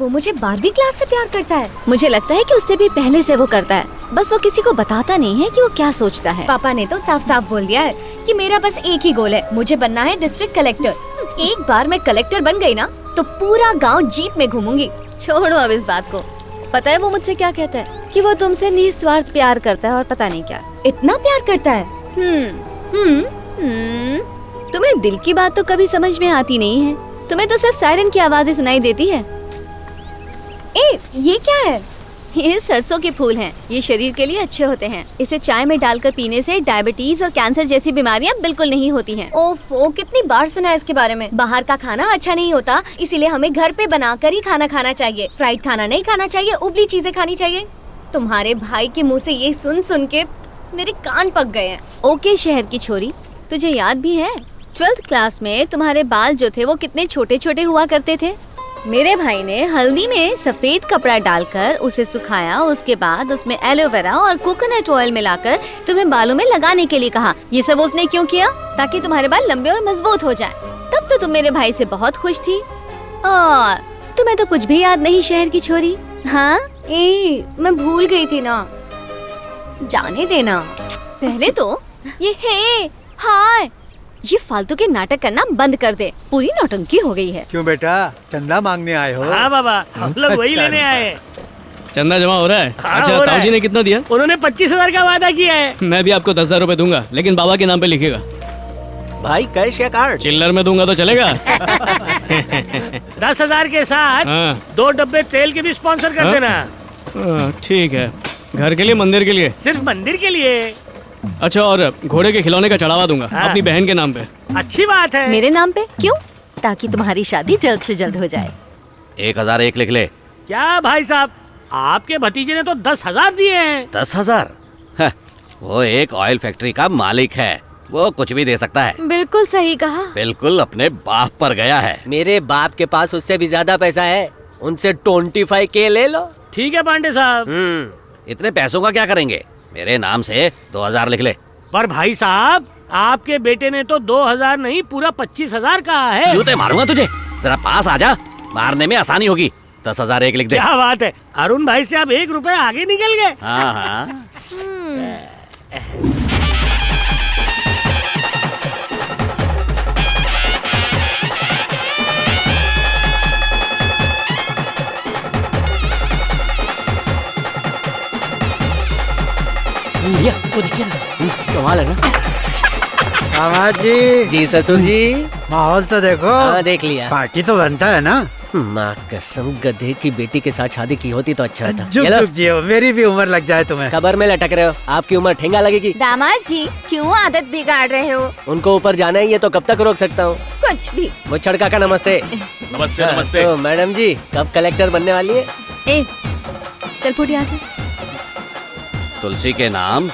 वो मुझे 12वीं क्लास से प्यार करता है। मुझे लगता है कि उससे भी पहले से वो करता है, बस वो किसी को बताता नहीं है कि वो क्या सोचता है। पापा ने तो साफ साफ बोल दिया है कि मेरा बस एक ही गोल है, मुझे बनना है डिस्ट्रिक्ट कलेक्टर। एक बार मैं कलेक्टर बन गई ना तो पूरा गांव जीप में घूमूंगी। छोड़ो अब इस बात को। पता है वो मुझसे क्या कहता है? कि वो तुमसे निस्वार्थ प्यार करता है और पता नहीं क्या। इतना प्यार करता है? तुम्हें दिल की बात तो कभी समझ में आती नहीं है, तुम्हें तो सिर्फ सायरन की आवाजें सुनाई देती है। ये क्या है? ये सरसों के फूल हैं। ये शरीर के लिए अच्छे होते हैं। इसे चाय में डालकर पीने से डायबिटीज और कैंसर जैसी बीमारियां बिल्कुल नहीं होती हैं। ओफो, कितनी बार सुना है इसके बारे में। बाहर का खाना अच्छा नहीं होता, इसीलिए हमें घर पे बनाकर ही खाना खाना चाहिए। फ्राइड खाना नहीं खाना चाहिए, उबली चीजें खानी चाहिए। तुम्हारे भाई के मुँह से ये सुन सुन के मेरे कान पक गए हैं। ओके शहर की छोरी, तुझे याद भी है 12th क्लास में तुम्हारे बाल जो थे वो कितने छोटे छोटे हुआ करते थे? मेरे भाई ने हल्दी में सफेद कपड़ा डालकर उसे सुखाया, उसके बाद उसमें एलोवेरा और कोकोनट ऑयल मिलाकर तुम्हें बालों में लगाने के लिए कहा। ये सब उसने क्यों किया? ताकि तुम्हारे बाल लंबे और मजबूत हो जाएं। तब तो तुम मेरे भाई से बहुत खुश थी। और तुम्हें तो कुछ भी याद नहीं शहर की छोरी। हाँ, मैं भूल गई थी ना, जाने देना। पहले तो ये हे हाय ये फालतू के नाटक करना बंद कर दे, पूरी नौटंकी हो गई है। क्यों बेटा, चंदा मांगने आए हो? हाँ बाबा, हम लोग वही लेने आए। चंदा जमा हो रहा है? हाँ, अच्छा, ताऊ जी ने कितना दिया? उन्होंने 25,000 का वादा किया है। मैं भी आपको 10,000 रुपए दूंगा, लेकिन बाबा के नाम पे लिखेगा। भाई कैश या कार्ड? चिल्लर में दूंगा तो चलेगा? 10,000 के साथ 2 डब्बे तेल के भी स्पॉन्सर कर देना। ठीक है। घर के लिए, मंदिर के लिए? सिर्फ मंदिर के लिए। अच्छा, और घोड़े के खिलौने का चढ़ावा दूंगा अपनी बहन के नाम पे। अच्छी बात है। मेरे नाम पे क्यों? ताकि तुम्हारी शादी जल्द से जल्द हो जाए। 1,001 लिख ले। क्या भाई साहब, आपके भतीजे ने तो 10,000 दिए हैं। 10,000? वो एक ऑयल फैक्ट्री का मालिक है, वो कुछ भी दे सकता है। बिल्कुल सही कहा। बिल्कुल अपने बाप पर गया है। मेरे बाप के पास उससे भी ज्यादा पैसा है, उनसे 25K ले लो। ठीक है पांडे साहब। इतने पैसों का क्या करेंगे? मेरे नाम से 2,000 लिख ले। पर भाई साहब, आपके बेटे ने तो 2,000 नहीं, पूरा 25,000 कहा है। जूते मारूंगा तुझे, जरा पास आ जा, मारने में आसानी होगी। 10,001 लिख दे। क्या बात है, अरुण भाई से आप 1 रुपए आगे निकल गए। हाँ हाँ। भैया वो देखिए ना, कमाल है ना। दामाद जी। जी ससुर जी। माहौल तो देखो। हाँ देख लिया। पार्टी तो बनता है ना। माँ कसम, गधे की बेटी के साथ शादी की होती तो अच्छा था। जुग जुग जियो, मेरी भी उम्र लग जाए तुम्हें। खबर में लटक रहे हो, आपकी उम्र ठेंगा लगेगी। दामाद जी क्यों आदत बिगाड़ रहे हो? उनको ऊपर जाना ही है तो कब तक रोक सकता हूँ? कुछ भी। वो छड़का का नमस्ते। नमस्ते नमस्ते। तो मैडम जी कब कलेक्टर बनने वाली है? चल फुट यहाँ से। तुलसी के नाम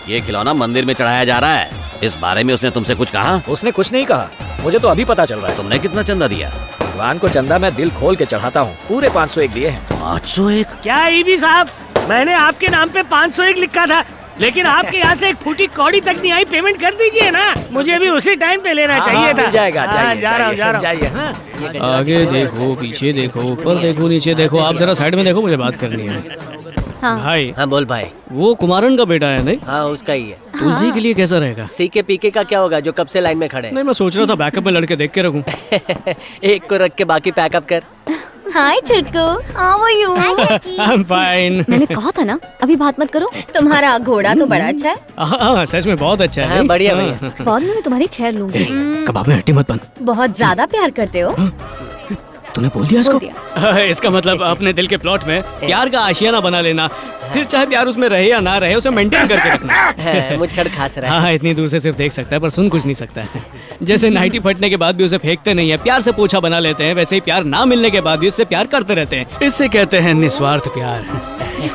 ये खिलौना मंदिर में चढ़ाया जा रहा है, इस बारे में उसने तुमसे कुछ कहा? उसने कुछ नहीं कहा, मुझे तो अभी पता चल रहा है। तुमने कितना चंदा दिया? भगवान को चंदा मैं दिल खोल के चढ़ाता हूँ, पूरे 501 दिए हैं। 501? क्या ईबी साहब, मैंने आपके नाम पे 501 लिखा था, लेकिन आपके यहाँ से एक फूटी कौड़ी तक नहीं आई। पेमेंट कर दीजिए ना, मुझे भी उसी टाइम पे लेना चाहिए था। जाएगा, जा रहा हूँ। जाइए। आगे देखो, पीछे देखो, ऊपर देखो, नीचे देखो। आप जरा साइड में देखो, मुझे बात करनी है। हाँ। भाई। हाँ बोल भाई। वो कुमारन का बेटा है नहीं? हाँ उसका ही है। तुलसी के लिए कैसा रहेगा? सीके पीके का क्या होगा, जो कब से लाइन में खड़े हैं? नहीं, मैं सोच रहा था बैकअप में लड़के देख के रखूं। एक को रख के बाकी पैकअप कर। हाय छुटकू, how are you? I am fine. मैंने कहा था ना अभी बात मत करो। तुम्हारा घोड़ा तो बड़ा अच्छा है। हाँ सच में बहुत अच्छा है। बढ़िया भैया। बाद में मैं तुम्हारी खैर लूंगी। कबाब में हड्डी मत बन। बहुत ज्यादा प्यार करते हो। तूने बोल दिया इसको? बोल दिया। इसका मतलब अपने दिल के प्लॉट में प्यार का आशियाना बना लेना, फिर चाहे प्यार उसमें रहे या ना रहे उसे मेंटेन करके रखना। मुच्छड़ खास रहा है। हाँ, इतनी दूर से सिर्फ देख सकता है पर सुन कुछ नहीं सकता है। जैसे नाइटी फटने के बाद भी उसे फेंकते नहीं है, प्यार से पोछा बना लेते हैं, वैसे ही प्यार ना मिलने के बाद भी उससे प्यार करते रहते हैं। इससे कहते हैं निस्वार्थ प्यार।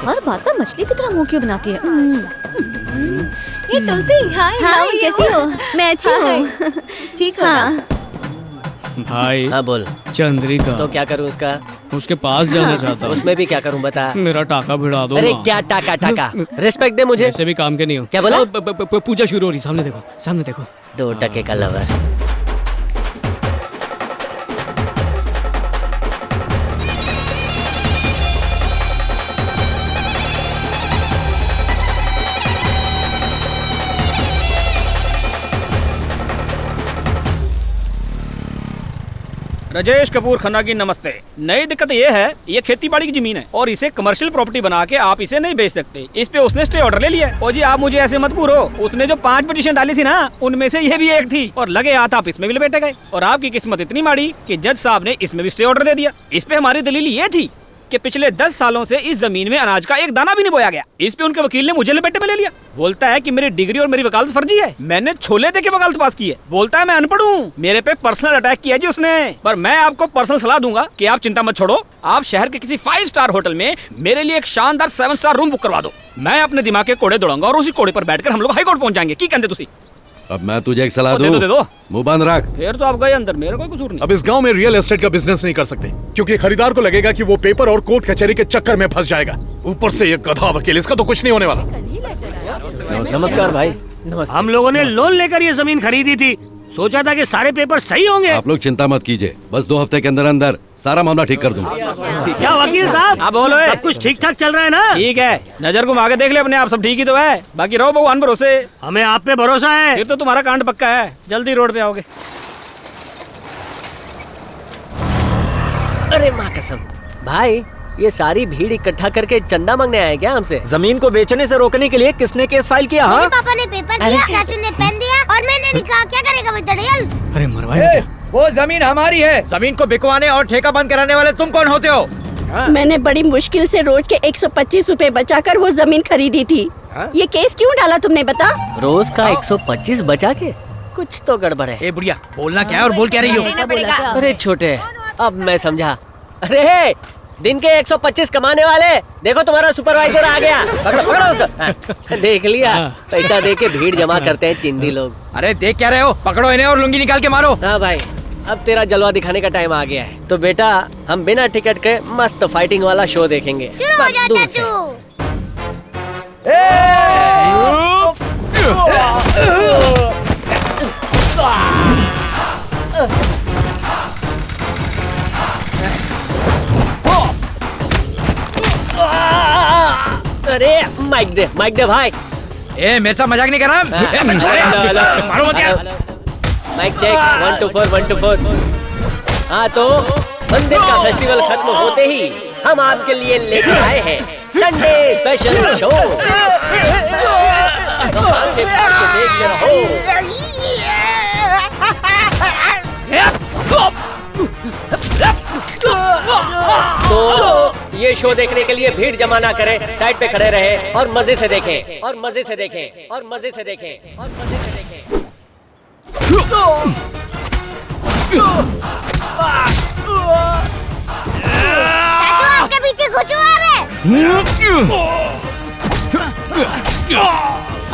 हर बात पर मछली की तरह मुंह क्यों बनाती है? ये तुलसी, हाय हाय, कैसी हो? मैं अच्छी हूँ। ठीक हो? भाई। हाँ बोल। चंद्रिका। तो क्या करूँ उसका? उसके पास जाना चाहता हूँ। उसमें भी क्या करूँ बता? मेरा टाका भिड़ा दो। अरे क्या टाका टाका, रिस्पेक्ट दे मुझे। ऐसे भी काम के नहीं हो। क्या बोला? पूजा शुरू हो रही, सामने देखो, सामने देखो। 2 टके का लवर। राजेश कपूर खन्ना की नमस्ते। नई दिक्कत ये है, ये खेती बाड़ी की जमीन है और इसे कमर्शियल प्रॉपर्टी बना के आप इसे नहीं बेच सकते। इस पे उसने स्टे ऑर्डर ले लिया। और जी आप मुझे ऐसे मत पूरो, उसने जो 5 पिटीशन डाली थी ना, उनमें से ये भी एक थी और लगे हाथ आप इसमें भी लपेटे गए। और आपकी किस्मत इतनी माड़ी कि जज साहब ने इसमें भी स्टे ऑर्डर दे दिया। इस पे हमारी दलील ये थी कि पिछले 10 सालों से इस जमीन में अनाज का एक दाना भी नहीं बोया गया। इस पे उनके वकील ने मुझे लपेटे में ले लिया। बोलता है कि मेरी डिग्री और मेरी वकालत फर्जी है, मैंने छोले दे के वकालत पास की है। बोलता है मैं अनपढ़ हूँ, मेरे पे पर्सनल अटैक किया जी उसने। पर मैं आपको पर्सनल सलाह दूंगा कि आप चिंता मत छोड़ो, आप शहर के किसी 5 स्टार होटल में मेरे लिए एक शानदार 7 स्टार रूम बुक करवा दो। मैं अपने दिमाग के कोड़े दौड़ाऊंगा और उसी कोड़े पर बैठकर हम लोग हाई कोर्ट पहुंच जाएंगे। की कहते तुसी? अब मैं तुझे एक सलाह दे दो। मुंह बंद रख। फिर तो आप गए अंदर, मेरा कोई कसूर नहीं। अब इस गांव में रियल एस्टेट का बिजनेस नहीं कर सकते क्योंकि खरीदार को लगेगा कि वो पेपर और कोर्ट कचहरी के चक्कर में फंस जाएगा। ऊपर से ये गधा वकील, इसका तो कुछ नहीं होने वाला। नमस्कार भाई। हम लोगों ने लोन लेकर ये जमीन खरीदी थी, सोचा था कि सारे पेपर सही होंगे। आप लोग चिंता मत कीजिए, बस 2 हफ्ते के अंदर अंदर सारा मामला ठीक कर दूंगा। क्या वकील साहब, आप बोलो, सब कुछ ठीक ठाक चल रहा है ना? ठीक है, नजर घुमा के देख ले अपने आप, सब ठीक ही तो है। बाकी रहो भगवान भरोसे। हमें आप पे भरोसा है। फिर तो तुम्हारा कांड पक्का है, जल्दी रोड पे आओगे। अरे माँ कसम भाई, ये सारी भीड़ इकट्ठा करके चंदा मांगने आए क्या हमसे? जमीन को बेचने से रोकने के लिए किसने केस फाइल किया? मेरे पापा ने पेपर दिया, चाचू ने पेन दिया और मैंने लिखा। क्या करेगा बदड़ियल? अरे मरवाए वो जमीन हमारी है। जमीन को बिकवाने और ठेका बंद कराने वाले तुम कौन होते हो? मैंने बड़ी मुश्किल से रोज के 125 रुपए बचाकर वो जमीन खरीदी थी। ये केस क्यों डाला तुमने बता? रोज का 125 बचा के? कुछ तो गड़बड़ है। ए बुढ़िया, बोलना क्या है और बोल क्या रही हो? अरे छोटे, अब मैं समझा। अरे दिन के 125 कमाने वाले, देखो तुम्हारा सुपरवाइजर आ गया। पकड़ो पकड़ो उसको। देख लिया, पैसा दे के भीड़ जमा करते हैं चिंदी लोग। अरे देख क्या रहे हो? पकड़ो इन्हें और लुंगी निकाल के मारो। हाँ भाई, अब तेरा जलवा दिखाने का टाइम आ गया है। तो बेटा हम बिना टिकट के मस्त फाइटिंग वाला शो देखेंगे। शुरू हो जाओ चाचू। अरे माइक दे भाई। ए मेरे साथ मजाक नहीं कर रहा। मारो मत यार। Mike check 1 2 4 1 2 4। हाँ तो मंदिर का फेस्टिवल खत्म होते ही हम आपके लिए लेकर आए हैं संडे स्पेशल शो। आंखें फाड़ के देखते रहो। तो ये शो देखने के लिए भीड़ जमा ना करें, साइड पे खड़े रहे और मजे से देखें और मजे से देखें और मजे से देखें और मजे से देखें। चाचू आपके पीछे घुचू आ रहे।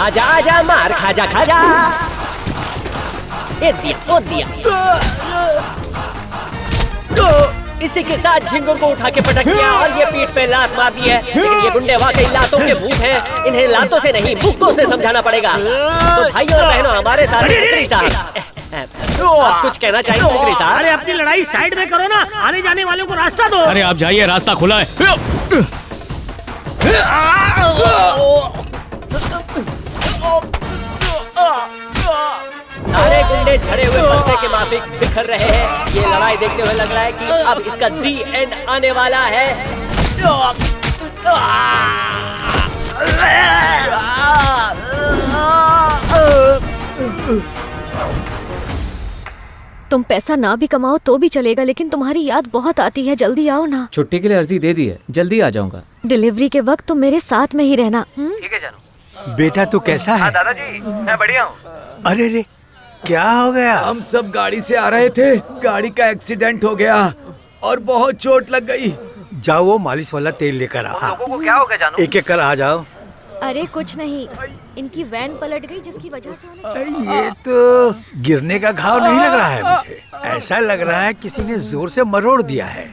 आजा आजा मार खाजा खाजा। ये दिया, वो दिया। इसी के साथ झिंगुर को उठा के पटक दिया और ये पीठ पे लात मार दी है। लेकिन ये गुंडे वाकई लातों के भूत हैं, इन्हें लातों से नहीं मुक्कों से समझाना पड़ेगा। तो भाइयों और बहनों, हमारे साथ मुकरी साहब। आप कुछ कहना चाहिए मुकरी साहब? अरे अपनी लड़ाई साइड में करो ना, आने जाने वालों को रास्ता दो। अरे आप जाइए, रास्ता खुला है। सारे गुंडे झड़े हुए पत्ते के माफिक बिखर रहे हैं। ये लड़ाई देखते हुए लग रहा है कि अब इसका दी एंड आने वाला है। तुम पैसा ना भी कमाओ तो भी चलेगा, लेकिन तुम्हारी याद बहुत आती है। जल्दी आओ ना। छुट्टी के लिए अर्जी दे दी है, जल्दी आ जाऊंगा। डिलीवरी के वक्त तुम मेरे साथ में ही रहना। ठीक है जानू। बेटा तू कैसा है? दादाजी मैं बढ़िया हूँ। अरे रे, क्या हो गया? हम सब गाड़ी से आ रहे थे, गाड़ी का एक्सीडेंट हो गया और बहुत चोट लग गई। जाओ वो मालिश वाला तेल लेकर आ। लोगों को क्या हो गया जानू? एक एक कर आ जाओ। अरे कुछ नहीं, इनकी वैन पलट गई जिसकी वजह से ये तो गिरने का घाव नहीं लग रहा है मुझे। ऐसा लग रहा है किसी ने जोर से मरोड़ दिया है।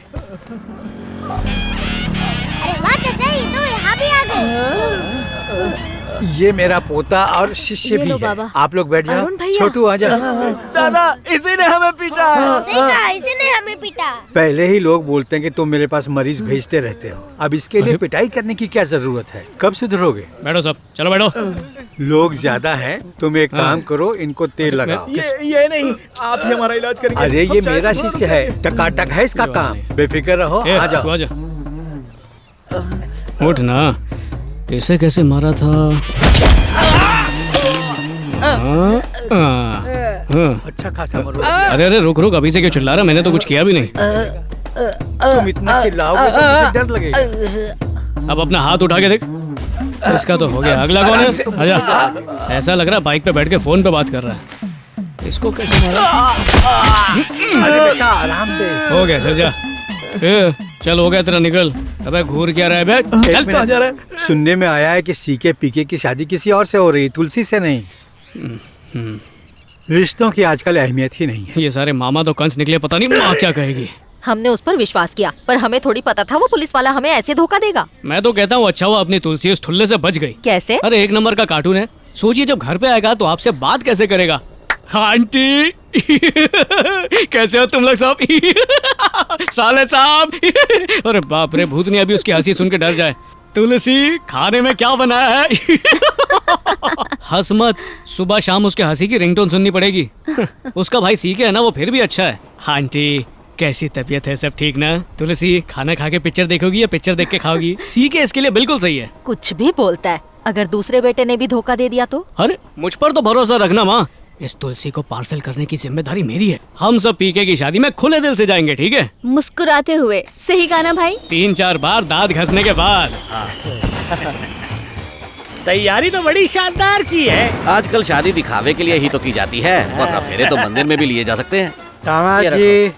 अरे वाह चाचा, ये तो यहाँ भी आ गए। ये मेरा पोता और शिष्य भी है। आप लोग बैठ जाओ। छोटू आ जाओ। दादा इसी ने हमें पीटा। इसी ने हमें पीटा। पहले ही लोग बोलते हैं कि तुम मेरे पास मरीज भेजते रहते हो। अब इसके लिए पिटाई करने की क्या जरूरत है? कब सुधरोगे? बैठो सब, चलो बैठो। लोग ज्यादा हैं, तुम एक काम करो, इनको तेल लगाओ। ये नहीं, आप ही हमारा इलाज करेंगे। अरे ये मेरा शिष्य है, टकाटक है इसका काम, बेफिक्र रहो। आ जाओ। उठ ना, इसे कैसे मारा था? अच्छा खासा मरो। अरे अरे रुक रुक, अभी से क्यों चिल्ला रहा? मैंने तो कुछ किया भी नहीं। तुम इतना चिल्लाओगे तो मुझे डर लगेगा। अब अपना हाथ उठा के देख। इसका तो हो गया। अगला कौन है? आजा। ऐसा लग रहा है बाइक पे बैठ के फोन पे बात कर रहा है। इसको कैसे मारा? अरे बेटा आराम से। हो गया, चल जा। चल हो गया तेरा, निकल। अबे घूर क्या रहा है बे? चल कहाँ जा रहा है? सुनने में आया है कि सीके पीके की शादी किसी और से हो रही, तुलसी से नहीं। रिश्तों की आजकल अहमियत ही नहीं है। ये सारे मामा तो कंस निकले, पता नहीं माँ क्या कहेगी। हमने उस पर विश्वास किया, पर हमें थोड़ी पता था वो पुलिस वाला हमें ऐसे धोखा देगा। मैं तो कहता हूँ अच्छा हुआ अपनी तुलसी उस ठुल्ले से बच गई। कैसे? अरे एक नंबर का कार्टून है। सोचिए जब घर पे आएगा तो आपसे बात कैसे करेगा। आंटी कैसे हो तुम लोग सब? साले साहब। अरे बाप रे, भूतनी अभी उसकी हंसी सुन के डर जाए। तुलसी खाने में क्या बनाया है? हंस मत, सुबह शाम उसके हंसी की रिंगटोन सुननी पड़ेगी। उसका भाई सीके है ना, वो फिर भी अच्छा है। आंटी कैसी तबीयत है, सब ठीक ना? तुलसी खाना खा के पिक्चर देखोगी या पिक्चर देख के खाओगी? सीके इसके लिए बिल्कुल सही है। कुछ भी बोलता है। अगर दूसरे बेटे ने भी धोखा दे दिया तो? अरे मुझ पर तो भरोसा रखना माँ, इस तुलसी को पार्सल करने की जिम्मेदारी मेरी है। हम सब पीके की शादी में खुले दिल से जाएंगे, ठीक है? मुस्कुराते हुए। सही कहा ना भाई? 3-4 बार दांत घसने के बाद। तैयारी तो बड़ी शानदार की है। आजकल शादी दिखावे के लिए ही तो की जाती है, वरना फेरे तो मंदिर में भी लिए जा सकते हैं। दामाद जी।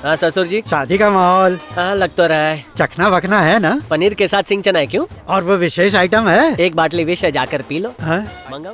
हाँ ससुर जी। शादी का माहौल हाँ लग तो रहा है। चखना वखना है ना? पनीर के साथ सिंग चना है क्यों? और वो विशेष आइटम है। एक बाटली विष है, जाकर पी लो। हाँ? मंगाओ।